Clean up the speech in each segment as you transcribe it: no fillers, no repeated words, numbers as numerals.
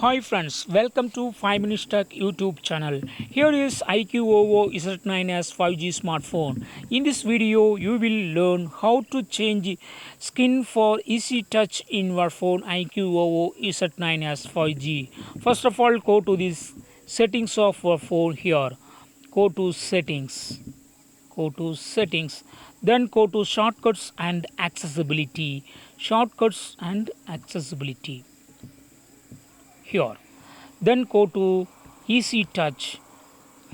Hi friends, welcome to 5 Minutes Tech YouTube channel. Here is iQOO Z9s 5G smartphone. In this video, you will learn how to change skin for easy touch in your phone iQOO Z9s 5G. First of all, go to this settings of your phone here. Go to settings. Then go to shortcuts and accessibility. Here, then go to easy touch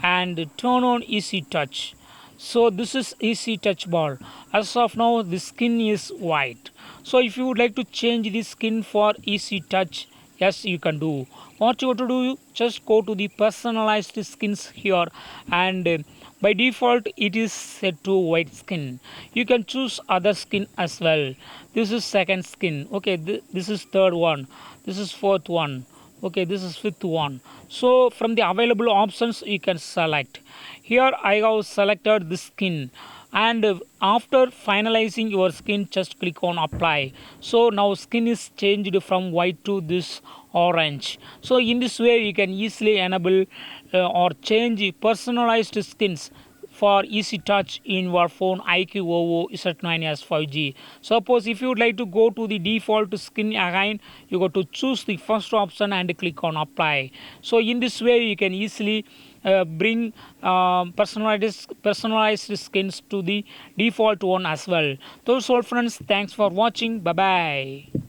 and turn on easy touch. So this is easy touch bar. As of now the skin is white, so if you would like to change the skin for easy touch, yes, you can do. What you have to do, just go to the personalized skins here, and by default it is set to white skin. You can choose other skin as well. This is second skin, okay, this is third one, this is fourth one, okay, this is fifth one. So from the available options you can select. Here I have selected this skin, and after finalizing your skin, just click on apply. So now skin is changed from white to this orange. So in this way you can easily enable or change personalized skins for easy touch in your phone iQOO Z9s 5G. Suppose if you would like to go to the default skin again, you go to choose the first option and click on apply. So in this way you can easily bring personalized skins to the default one as well. Those all friends, thanks for watching. Bye bye.